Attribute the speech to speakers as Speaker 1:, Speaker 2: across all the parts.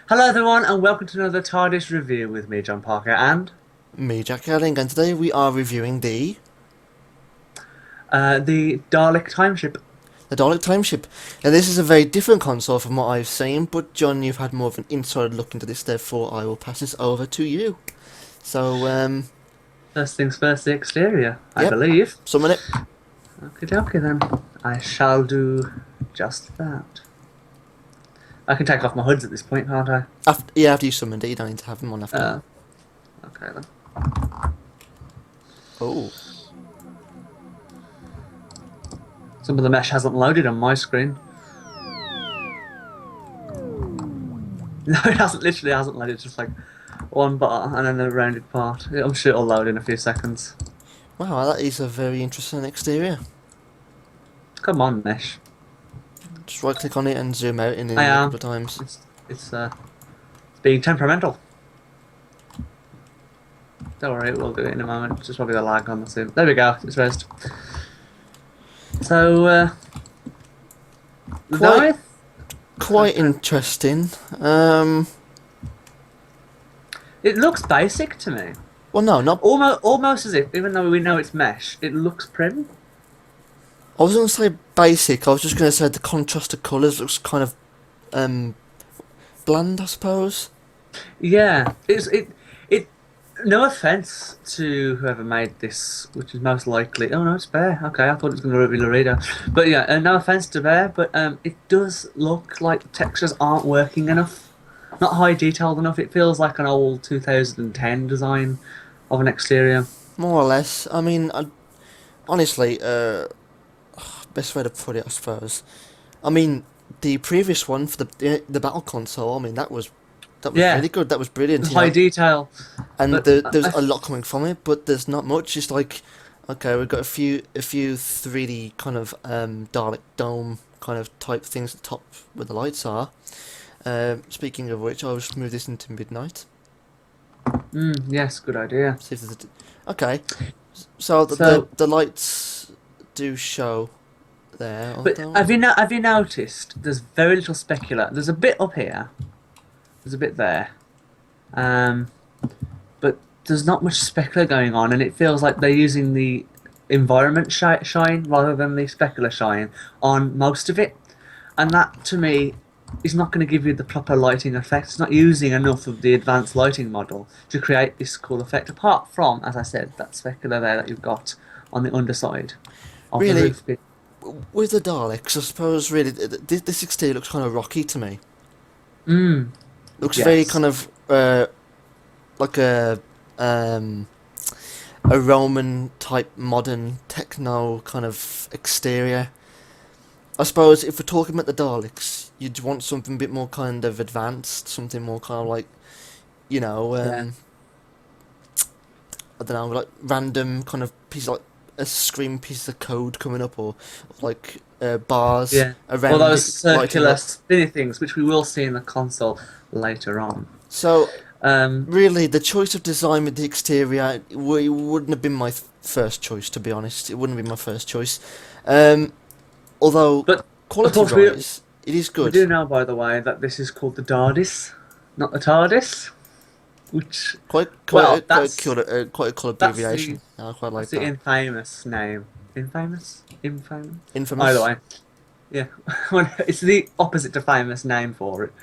Speaker 1: Hello everyone and welcome to another Tardis review with me, John Parker, and
Speaker 2: Me, Jack Elling, and today we are reviewing
Speaker 1: the Dalek Timeship.
Speaker 2: the Dalek Timeship. Now, this is a very different console from what I've seen, but John, you've had more of an inside look into this, therefore I will pass this over to you. So,
Speaker 1: First things first, the exterior, I
Speaker 2: yep,
Speaker 1: believe.
Speaker 2: summon it.
Speaker 1: Okay, okay then. I shall do just that. I can take off my hoods at this point, can't I?
Speaker 2: After you summoned it, you don't need to have them on after that.
Speaker 1: Okay then.
Speaker 2: Oh,
Speaker 1: Some of the mesh hasn't loaded on my screen. No, it hasn't. Literally hasn't loaded. It's just like one bar and then a rounded part. I'm sure it'll load in a few seconds.
Speaker 2: wow, that is a very interesting exterior.
Speaker 1: Come on, mesh.
Speaker 2: Just right click on it and zoom out in it
Speaker 1: I
Speaker 2: a
Speaker 1: am.
Speaker 2: couple of times.
Speaker 1: It's being temperamental. Don't worry, we'll do it in a moment. Just probably the lag on the Zoom. There we go. It's raised. So,
Speaker 2: Quite,
Speaker 1: no,
Speaker 2: quite interesting.
Speaker 1: it looks basic to me.
Speaker 2: Well, no, not.
Speaker 1: Almost as if, even though we know it's mesh, it looks prim.
Speaker 2: I was going to say basic. I was just going to say the contrast of colours looks kind of bland, I suppose.
Speaker 1: Yeah, it. No offense to whoever made this, which is most likely. Oh no, it's Bear. Okay, I thought it was going to be Laredo, but yeah, no offense to Bear, but it does look like the textures aren't working enough, not high detailed enough. It feels like an old 2010 design of an exterior.
Speaker 2: More or less. I mean, honestly, best way to put it, I suppose. I mean, the previous one for the battle console. I mean, that was
Speaker 1: Yeah,
Speaker 2: really good. That was brilliant.
Speaker 1: high detail,
Speaker 2: And
Speaker 1: but
Speaker 2: there's a lot coming from it, but there's not much. It's like, okay, we've got a few 3D kind of Dalek dome kind of type things at the top where the lights are. Speaking of which, I'll just move this into midnight.
Speaker 1: yes, good idea.
Speaker 2: See if there's okay. So the,
Speaker 1: So,
Speaker 2: the the lights do show there.
Speaker 1: but
Speaker 2: Although
Speaker 1: have you noticed? There's very little specular. There's a bit up here. There's a bit there. Um, but there's not much specular going on, and it feels like they're using the environment shine rather than the specular shine on most of it, and that to me is not going to give you the proper lighting effect. It's not using enough of the advanced lighting model to create this cool effect. Apart from, as I said, that specular there that you've got on the underside of the
Speaker 2: really,
Speaker 1: roof bit.
Speaker 2: with the Daleks, I suppose really this exterior looks kind of rocky to me.
Speaker 1: Mm,
Speaker 2: Looks very
Speaker 1: yes.
Speaker 2: kind of like a Roman type modern techno kind of exterior. I suppose if we're talking about the Daleks, you'd want something a bit more kind of advanced, something more kind of like, you know,
Speaker 1: Yeah.
Speaker 2: I don't know, like random kind of piece, like a screen piece of code coming up, or like bars
Speaker 1: Yeah. All
Speaker 2: around
Speaker 1: those
Speaker 2: it lighting
Speaker 1: circular
Speaker 2: up.
Speaker 1: spinny things, which we will see in the console later on.
Speaker 2: So
Speaker 1: Um,
Speaker 2: really, the choice of design with the exterior wouldn't have been my first choice, to be honest. It wouldn't be my first choice. Although,
Speaker 1: but of course,
Speaker 2: quality-wise, it is
Speaker 1: we
Speaker 2: good.
Speaker 1: do know, by the way, that this is called the Tardis, not the TARDIS. Which, well,
Speaker 2: Quite a cool
Speaker 1: that's the
Speaker 2: abbreviation. I quite like
Speaker 1: that's the
Speaker 2: that.
Speaker 1: infamous name. Infamous. Either
Speaker 2: Infamous.
Speaker 1: way, yeah. It's the opposite to famous name for it.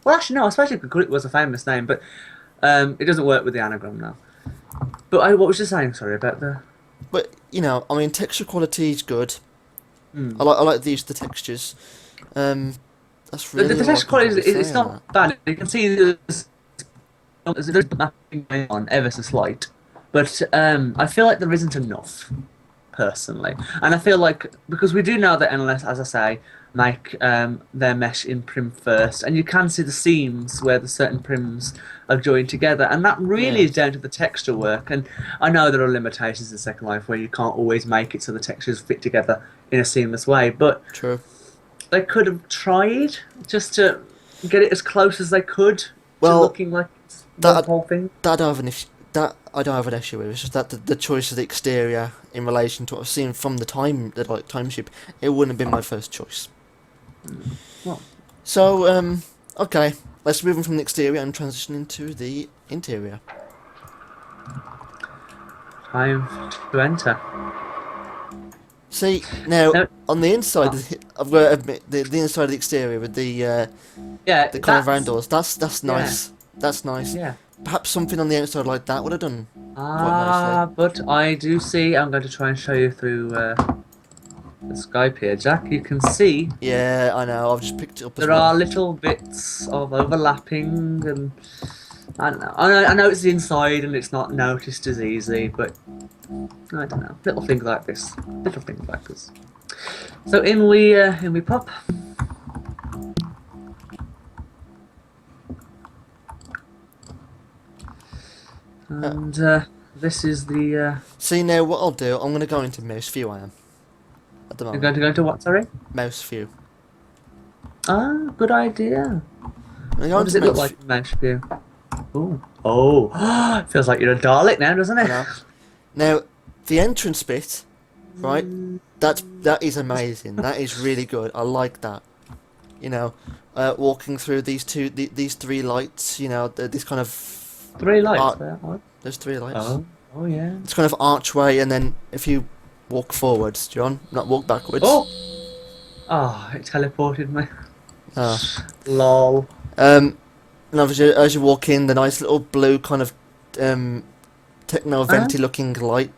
Speaker 1: Well, actually, no. Especially because it was a famous name, but it doesn't work with the anagram now. But what was you saying? Sorry about the.
Speaker 2: But, you know, I mean, texture quality is good.
Speaker 1: Hmm.
Speaker 2: I like the use of the textures. That's really
Speaker 1: The
Speaker 2: all I
Speaker 1: text
Speaker 2: can
Speaker 1: quality
Speaker 2: probably
Speaker 1: it's
Speaker 2: say on
Speaker 1: not
Speaker 2: that.
Speaker 1: bad. You can see there's mapping going on ever so slight, but I feel like there isn't enough personally, and I feel like because we do know that NLS, as I say, make their mesh in prim first, and you can see the seams where the certain prims are joined together, and that really
Speaker 2: Yeah,
Speaker 1: is down to the texture work. And I know there are limitations in Second Life where you can't always make it so the textures fit together in a seamless way, but
Speaker 2: true.
Speaker 1: they could have tried just to get it as close as they could to
Speaker 2: Well,
Speaker 1: looking like it's one
Speaker 2: that
Speaker 1: whole thing.
Speaker 2: that I don't have an issue. That I don't have an issue with. It's just that the choice of the exterior in relation to what I've seen from the like time ship, it wouldn't have been my first choice.
Speaker 1: Well,
Speaker 2: So okay. let's move on from the exterior and transition into the interior.
Speaker 1: Time to enter.
Speaker 2: See, now,
Speaker 1: No,
Speaker 2: on the inside,
Speaker 1: oh,
Speaker 2: I've got to admit, the inside of the exterior with
Speaker 1: yeah,
Speaker 2: the kind of round
Speaker 1: that's
Speaker 2: doors, that's
Speaker 1: yeah,
Speaker 2: nice. That's nice.
Speaker 1: yeah.
Speaker 2: Perhaps something on the outside like that would have done quite nicely.
Speaker 1: But I do see. I'm going to try and show you through the Skype here, Jack. You can see
Speaker 2: Yeah, I know, I've just picked it up as
Speaker 1: there are
Speaker 2: well.
Speaker 1: little bits of overlapping, and I don't know. I know it's the inside and it's not noticed as easy, but I don't know. Little things like this. Little things like this. So in we pop. And this is the.
Speaker 2: See, now what I'll do, I'm going to go into mouse view, I am. At the
Speaker 1: You're
Speaker 2: moment.
Speaker 1: going to go into what? Sorry.
Speaker 2: Mouse view.
Speaker 1: Ah, good idea.
Speaker 2: I'm going
Speaker 1: What does
Speaker 2: to
Speaker 1: it look
Speaker 2: mouse
Speaker 1: like in mouse view? Ooh. Oh, feels like you're a Dalek now, doesn't it?
Speaker 2: now. Now, the entrance bit, right? That is amazing. That is really good. I like that. You know, walking through these three lights. You know, this kind of
Speaker 1: 3 lights
Speaker 2: Art-
Speaker 1: there. What?
Speaker 2: there's 3 lights.
Speaker 1: Oh yeah.
Speaker 2: It's kind of archway, and then if you walk forwards, John, not walk backwards.
Speaker 1: Oh! Oh, it teleported me.
Speaker 2: Ah.
Speaker 1: Lol.
Speaker 2: And obviously, as you walk in, the nice little blue kind of techno-venty looking light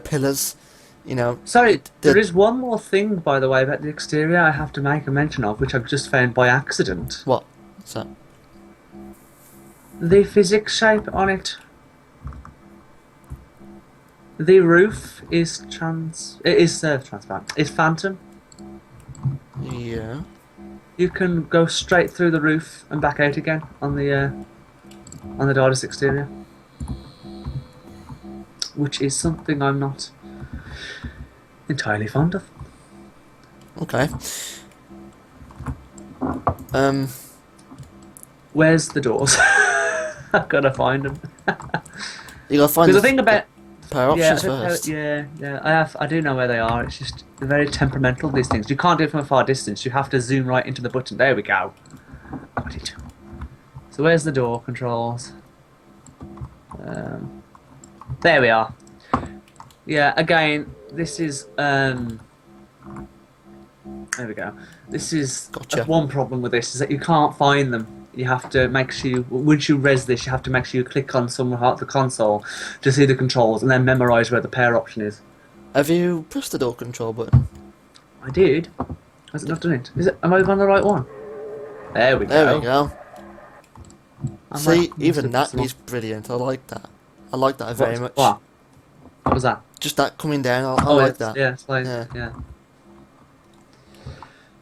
Speaker 2: pillars. You know.
Speaker 1: Sorry,
Speaker 2: the-
Speaker 1: there is one more thing, by the way, about the exterior I have to make a mention of, which I've just found by accident.
Speaker 2: What? What's that?
Speaker 1: The physics shape on it. The roof is transparent. It's phantom.
Speaker 2: Yeah.
Speaker 1: You can go straight through the roof and back out again on the Tardis exterior, which is something I'm not entirely fond of.
Speaker 2: Okay.
Speaker 1: Where's the doors? I've got to find them.
Speaker 2: You gotta find
Speaker 1: Because
Speaker 2: the
Speaker 1: the thing about
Speaker 2: power options
Speaker 1: I think
Speaker 2: first.
Speaker 1: I do know where they are. It's just they're very temperamental. These things you can't do it from a far distance. You have to zoom right into the button. There we go. Got it. So where's the door controls? There we are. Yeah. Again, this is there we go. This is
Speaker 2: Gotcha.
Speaker 1: one problem with this is that you can't find them. You have to make sure once you res this, you have to make sure you click on some part of the console to see the controls and then memorize where the pair option is.
Speaker 2: Have you pressed the door control button?
Speaker 1: I did. Has it not done it? Is it? Am I on the right one? There we go.
Speaker 2: There we go.
Speaker 1: I
Speaker 2: See,
Speaker 1: must
Speaker 2: even
Speaker 1: have
Speaker 2: that
Speaker 1: some-
Speaker 2: is brilliant. I like that. I like that very much.
Speaker 1: What? What was that?
Speaker 2: Just that coming down, I like
Speaker 1: it's-
Speaker 2: that.
Speaker 1: Yeah, it's like,
Speaker 2: Yeah.
Speaker 1: yeah.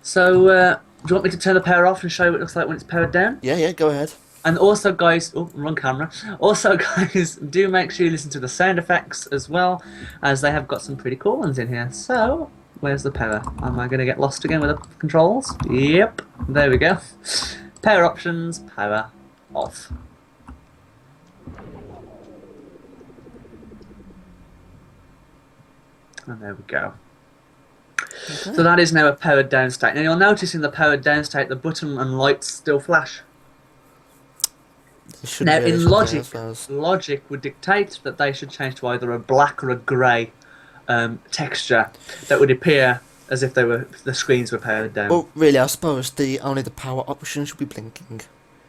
Speaker 1: So, do you want me to turn the power off and show you what it looks like when it's powered down?
Speaker 2: Yeah, go ahead.
Speaker 1: And also, guys, oh, wrong camera. Also, guys, do make sure you listen to the sound effects as well, as they have got some pretty cool ones in here. So, where's the power? Am I going to get lost again with the controls? Yep, there we go. Power options, power off. And there we go.
Speaker 2: Okay.
Speaker 1: So that is now a powered down state. Now you'll notice in the powered down state the button and lights still flash.
Speaker 2: They should
Speaker 1: Now
Speaker 2: really
Speaker 1: in
Speaker 2: should do, I
Speaker 1: logic,
Speaker 2: suppose.
Speaker 1: logic would dictate that they should change to either a black or a grey texture that would appear as if the screens were powered down.
Speaker 2: Well, really, I suppose only the power option should be blinking.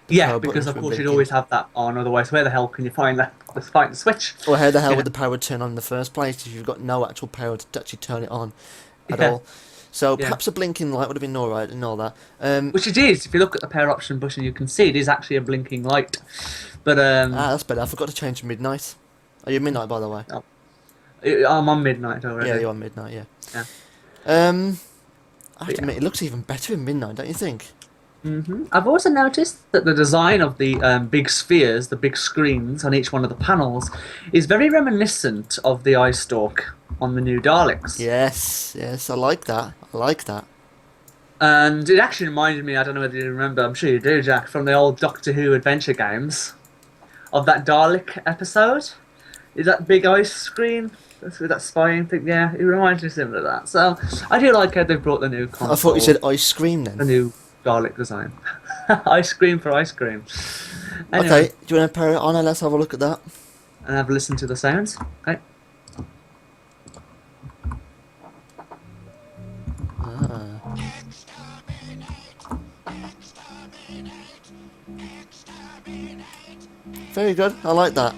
Speaker 1: yeah,
Speaker 2: power
Speaker 1: because
Speaker 2: buttons
Speaker 1: of
Speaker 2: would
Speaker 1: course
Speaker 2: be
Speaker 1: you'd always have that on. Otherwise, where the hell can you find the switch?
Speaker 2: Or how the hell
Speaker 1: Yeah.
Speaker 2: would the power turn on in the first place if you've got no actual power to actually turn it on at
Speaker 1: Yeah.
Speaker 2: all? So
Speaker 1: Yeah.
Speaker 2: perhaps a blinking light would have been alright and all that.
Speaker 1: Which it is. If you look at the power option button, you can see it is actually a blinking light. But
Speaker 2: that's better. I forgot to change to midnight. Are you midnight, by the way?
Speaker 1: I'm on midnight already.
Speaker 2: Yeah, you're on midnight. Yeah.
Speaker 1: Yeah.
Speaker 2: I have to
Speaker 1: yeah.
Speaker 2: admit, it looks even better in midnight, don't you think?
Speaker 1: I've also noticed that the design of the big spheres, the big screens on each one of the panels, is very reminiscent of the eye stalk on the new Daleks.
Speaker 2: Yes, I like that. I like that.
Speaker 1: And it actually reminded me, I don't know whether you remember, I'm sure you do, Jack, from the old Doctor Who adventure games, of that Dalek episode. Is that big ice screen? With that spying thing, it reminds me similar to that. So, I do like how they've brought the new console.
Speaker 2: I thought you said ice cream
Speaker 1: The
Speaker 2: then.
Speaker 1: new Dalek design. Ice cream for ice cream. Anyway,
Speaker 2: Okay, do you want to pair it on and let's have a look at that?
Speaker 1: and have a listen to the sounds. Okay.
Speaker 2: Ah. Very good. I like that.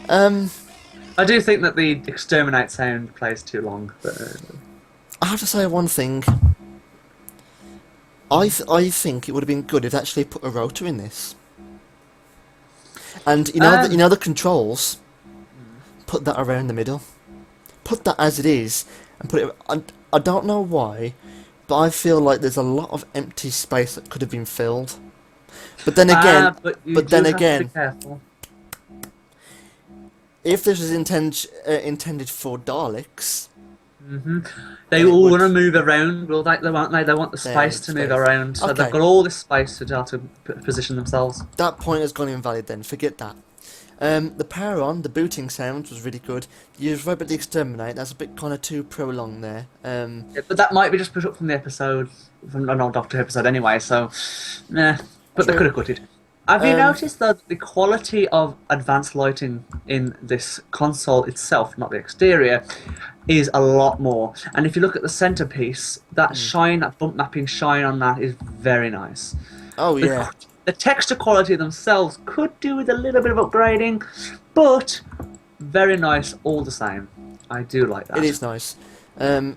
Speaker 1: I do think that the exterminate sound plays too long, but
Speaker 2: I have to say one thing. I think it would have been good if they actually put a rotor in this. And you know the controls. Put that around the middle. Put that as it is, and put it. I don't know why, but I feel like there's a lot of empty space that could have been filled. But then again,
Speaker 1: but then again, be careful.
Speaker 2: If this was intended for Daleks,
Speaker 1: they all want to move around. Well, they want the space to move around, so
Speaker 2: Okay.
Speaker 1: they've got all this space to be able to position themselves.
Speaker 2: that point has gone invalid then, forget that. The power on, the booting sound was really good. You was right about the exterminate, that's a bit kind of too prolonged there.
Speaker 1: Yeah, but that might be just put up from the episode, from an old Doctor episode anyway, so, nah. But they
Speaker 2: True.
Speaker 1: could have cut it. Have you noticed that the quality of advanced lighting in this console itself, not the exterior, is a lot more? And if you look at the centerpiece, that shine, that bump mapping shine on that is very nice.
Speaker 2: Oh yeah.
Speaker 1: The texture quality themselves could do with a little bit of upgrading, but very nice all the same. I do like that.
Speaker 2: It is nice.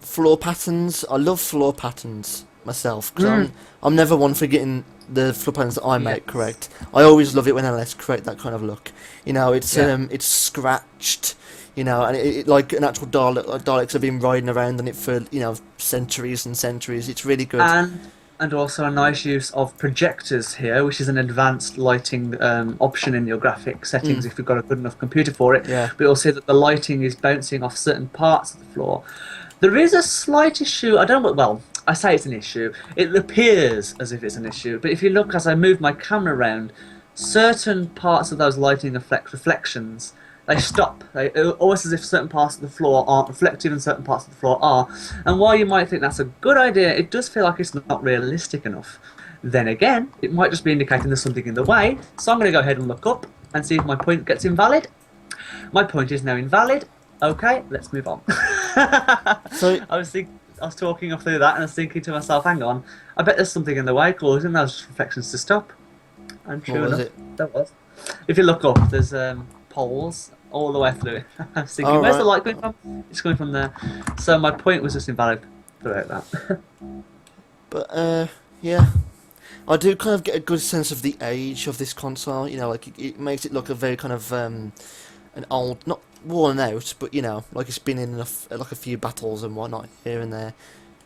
Speaker 2: Floor patterns, I love floor patterns myself, because I'm never one for getting the floor patterns that I make correct. I always love it when LS create that kind of look. You know, it's scratched, you know, and it like an actual Daleks have been riding around on it for, you know, centuries and centuries. It's really good.
Speaker 1: And also a nice use of projectors here, which is an advanced lighting option in your graphic settings if you've got a good enough computer for it.
Speaker 2: Yeah.
Speaker 1: But you'll see that the lighting is bouncing off certain parts of the floor. There is a slight issue. I say it's an issue. It appears as if it's an issue, but if you look as I move my camera around, certain parts of those lighting reflections, they stop. Almost as if certain parts of the floor aren't reflective and certain parts of the floor are. And while you might think that's a good idea, it does feel like it's not realistic enough. Then again, it might just be indicating there's something in the way. So I'm going to go ahead and look up and see if my point gets invalid. My point is now invalid. Okay, let's move on.
Speaker 2: So
Speaker 1: I was talking through that and I was thinking to myself, hang on, I bet there's something in the way causing those reflections to stop. And sure enough, that was. If you look up, there's poles all the way through. I was thinking, where's the light coming from? It's coming from there. So my point was just invalid throughout that.
Speaker 2: But yeah, I do kind of get a good sense of the age of this console. You know, like it makes it look a very kind of an old, not worn out, but you know, like it's been in like a few battles and whatnot here and there.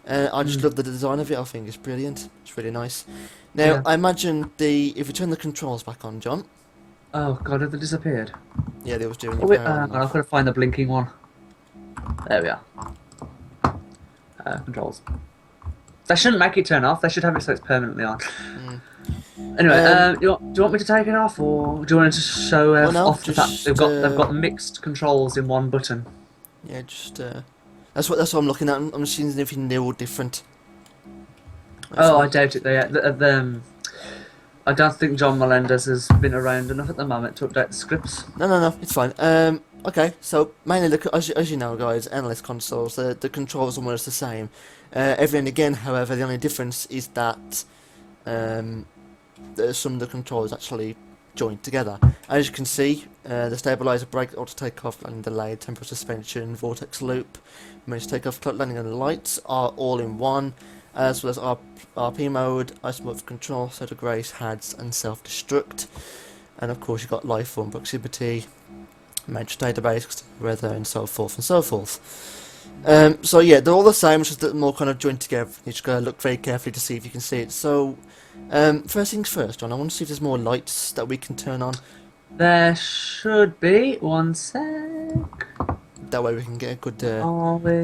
Speaker 2: I just love the design of it. I think it's brilliant. It's really nice. Now I imagine if we turn the controls back on, John.
Speaker 1: Oh god, have they disappeared?
Speaker 2: Yeah, they was doing.
Speaker 1: Oh wait, I've got to find the blinking one. There we are. Controls. They shouldn't make it turn off. They should have it so it's permanently on. Anyway, do you want me to take it off, or do you want to show off the fact they've got mixed controls in one button?
Speaker 2: Yeah, just that's what I'm looking at. I'm seeing anything new or different.
Speaker 1: I doubt it. I don't think John Melendez has been around enough at the moment to update the scripts.
Speaker 2: No, it's fine. Okay, so mainly as you know, guys, analyst consoles, the controls are almost the same. Every and again, however, the only difference is that some of the controls actually joined together. As you can see, the stabilizer, brake, auto takeoff, landing delay, temporal suspension, vortex loop, managed takeoff, landing and lights are all in one, as well as RP mode, isometric control, set of grace, HADS, and self-destruct. And of course, you've got life form, proximity, managed database, weather, and so forth and so forth. So yeah, they're all the same, just that more kind of joined together. You just gotta look very carefully to see if you can see it. So, first things first, John, I want to see if there's more lights that we can turn on.
Speaker 1: There should be. One sec.
Speaker 2: That way we can get a good.
Speaker 1: Where are we?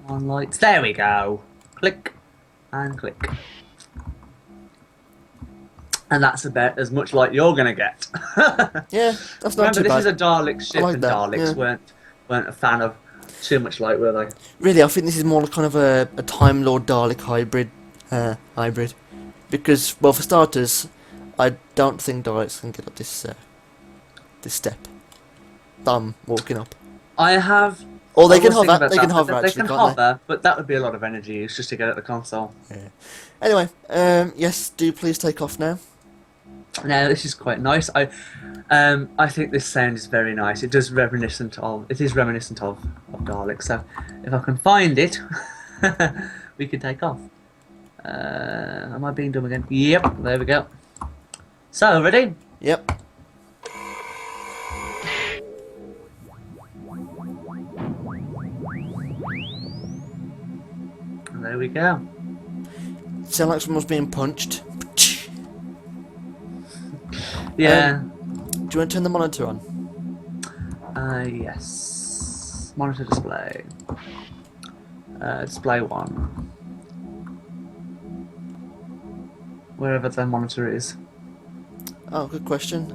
Speaker 1: On lights. There we go. Click and click. And that's about as much light you're gonna get.
Speaker 2: Yeah, that's not
Speaker 1: Remember,
Speaker 2: too bad.
Speaker 1: this is a Dalek ship,
Speaker 2: like
Speaker 1: and
Speaker 2: that,
Speaker 1: Daleks weren't a fan of too much light, were they?
Speaker 2: Really, I think this is more kind of a Time Lord Dalek hybrid. Because, well, for starters, I don't think Daleks can get up this step that I'm walking up.
Speaker 1: I have.
Speaker 2: Or they
Speaker 1: I
Speaker 2: can
Speaker 1: was thinking
Speaker 2: hover.
Speaker 1: about
Speaker 2: They
Speaker 1: that,
Speaker 2: can
Speaker 1: but
Speaker 2: hover
Speaker 1: they
Speaker 2: actually,
Speaker 1: can
Speaker 2: can't
Speaker 1: hover, but that would be a lot of energy use just to get at the console.
Speaker 2: they? Yeah. Anyway, yes, do please take off now.
Speaker 1: Now this is quite nice. I think this sound is very nice. It is reminiscent of Dalek. So if I can find it, we can take off. Am I being dumb again? Yep. There we go. So ready?
Speaker 2: Yep.
Speaker 1: There we go.
Speaker 2: Sound like someone's being punched.
Speaker 1: Yeah.
Speaker 2: Do you want to turn the monitor on?
Speaker 1: Yes. Monitor display. Display 1. Wherever the monitor is.
Speaker 2: Oh, good question.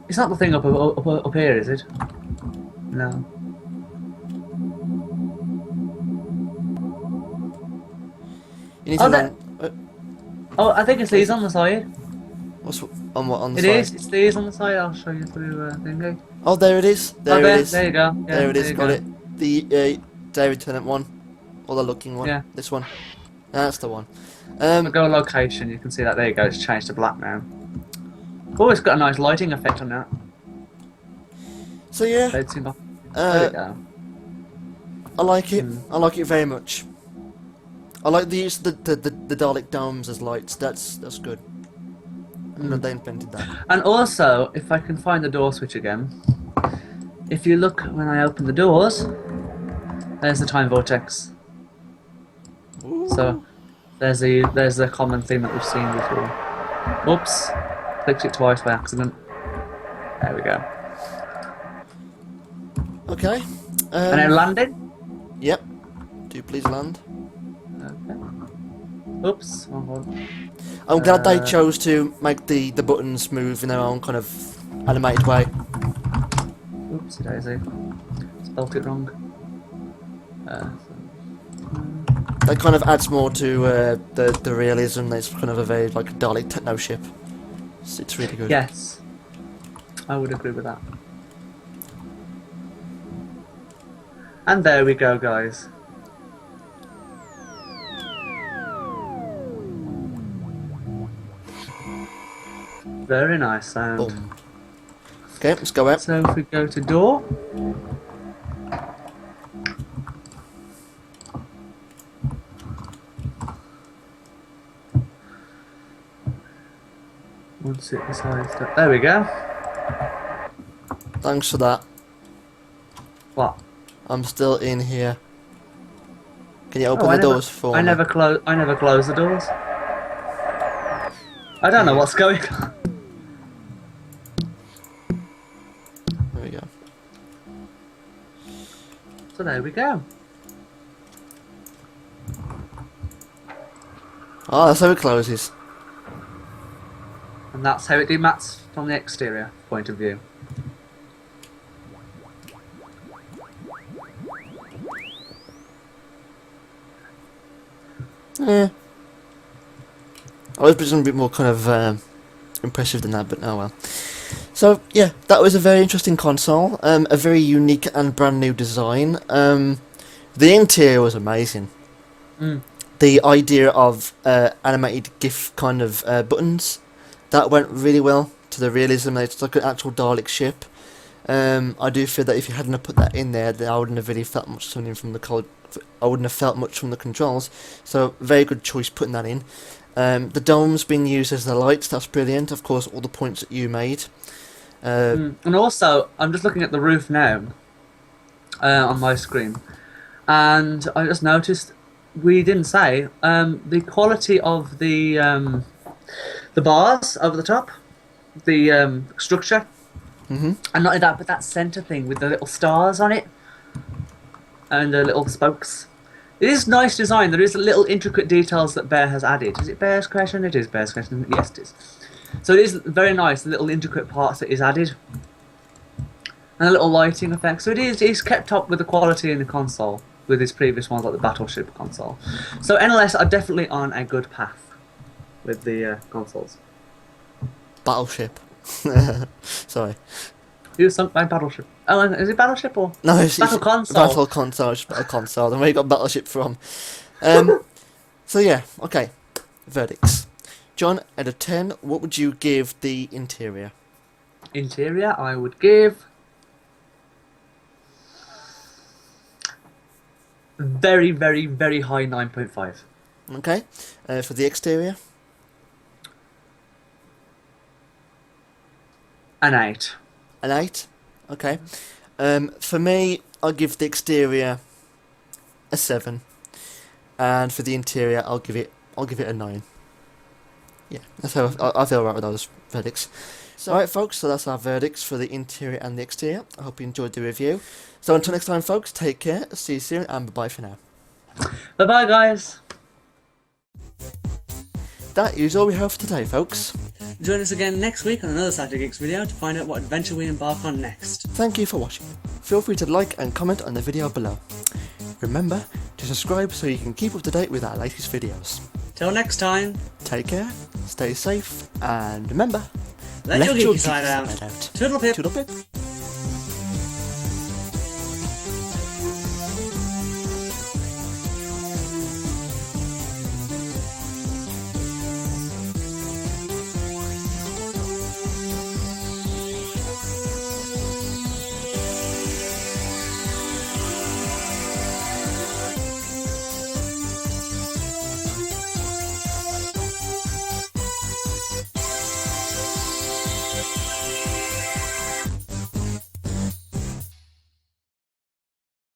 Speaker 1: It's not the thing up here, is it? No.
Speaker 2: You need to run.
Speaker 1: Oh, I think it's these on the side.
Speaker 2: What's on what on the
Speaker 1: It
Speaker 2: side?
Speaker 1: is. It's these on the side. I'll show you through thingy.
Speaker 2: Oh, there it is. There it is.
Speaker 1: There you go. Yeah,
Speaker 2: there it is.
Speaker 1: you
Speaker 2: Got
Speaker 1: go.
Speaker 2: it. The David Tennant one, or the looking one.
Speaker 1: Yeah.
Speaker 2: This one. That's the one.
Speaker 1: Go location. You can see that. There you go. It's changed to black now. Oh, it's got a nice lighting effect on that.
Speaker 2: So yeah,
Speaker 1: There you go.
Speaker 2: I like it. I like it very much. I like the use of the Dalek domes as lights. That's good. I'm glad they invented that.
Speaker 1: And also, if I can find the door switch again, if you look when I open the doors, there's the time vortex.
Speaker 2: Ooh.
Speaker 1: So there's the common theme that we've seen before. Oops, clicked it twice by accident. There we go.
Speaker 2: Okay.
Speaker 1: And then landed.
Speaker 2: Yep. Do please land.
Speaker 1: Okay. Oops, wrong one.
Speaker 2: I'm glad they chose to make the buttons move in their own kind of animated way.
Speaker 1: Oopsie daisy. Spelt it wrong.
Speaker 2: That kind of adds more to the realism. It's kind of a very like Dalek techno ship. It's really good.
Speaker 1: Yes, I would agree with that. And there we go, guys. Very nice sound.
Speaker 2: Boom. Okay, let's go out.
Speaker 1: So if we go to door. Once it decides to... There we go.
Speaker 2: Thanks for that.
Speaker 1: What?
Speaker 2: I'm still in here. Can you open
Speaker 1: I
Speaker 2: the doors for
Speaker 1: I
Speaker 2: me?
Speaker 1: never close the doors. I don't know what's going on.
Speaker 2: There we go.
Speaker 1: So there we go.
Speaker 2: Oh, that's how it closes.
Speaker 1: And that's how it demats from the exterior point of view.
Speaker 2: Yeah. I was presuming a bit more kind of impressive than that, but oh well. So yeah, that was a very interesting console. A very unique and brand new design. The interior was amazing. The idea of animated GIF kind of buttons, that went really well to the realism. It's like an actual Dalek ship. I do feel that if you hadn't have put that in there, then I wouldn't have really felt much something from the I wouldn't have felt much from the controls. So very good choice putting that in. The dome's been used as the lights. That's brilliant. Of course, all the points that you made.
Speaker 1: And also, I'm just looking at the roof now on my screen, and I just noticed we didn't say the quality of the bars over the top, the structure, and not only that, but that centre thing with the little stars on it and the little spokes. It is nice design. There is little intricate details that Bear has added. Is it Bear's creation? It is Bear's creation. Yes, it is. So it is very nice, the little intricate parts that is added. and a little lighting effect. So it's kept up with the quality in the console with his previous ones like the Battleship console. So NLS are definitely on a good path with the consoles.
Speaker 2: Battleship. Sorry.
Speaker 1: You sunk by Battleship. Oh, is it Battleship or
Speaker 2: No, it's
Speaker 1: Battle Console?
Speaker 2: Battle Console. It's Battle Console. Then where you got Battleship from? So yeah, okay. Verdicts. John, out of 10, what would you give the interior?
Speaker 1: Interior, I would give very, very, very high 9.5.
Speaker 2: Okay. For the exterior?
Speaker 1: An 8.
Speaker 2: An 8. Okay. For me, I'll give the exterior a 7, and for the interior, I'll give it a 9. Yeah, that's how I feel right with those verdicts. So, alright, folks. So that's our verdicts for the interior and the exterior. I hope you enjoyed the review. So until next time, folks. Take care. See you soon, and bye for now.
Speaker 1: Bye bye, guys.
Speaker 2: That is all we have for today, folks.
Speaker 1: Join us again next week on another Sci-Fi Geeks video to find out what adventure we embark on next.
Speaker 2: Thank you for watching. Feel free to like and comment on the video below. Remember to subscribe so you can keep up to date with our latest videos.
Speaker 1: Till next time,
Speaker 2: take care, stay safe, and remember,
Speaker 1: let your geeky
Speaker 2: geeky
Speaker 1: side out.
Speaker 2: side out.
Speaker 1: Toodle pip.
Speaker 2: Toodle pip.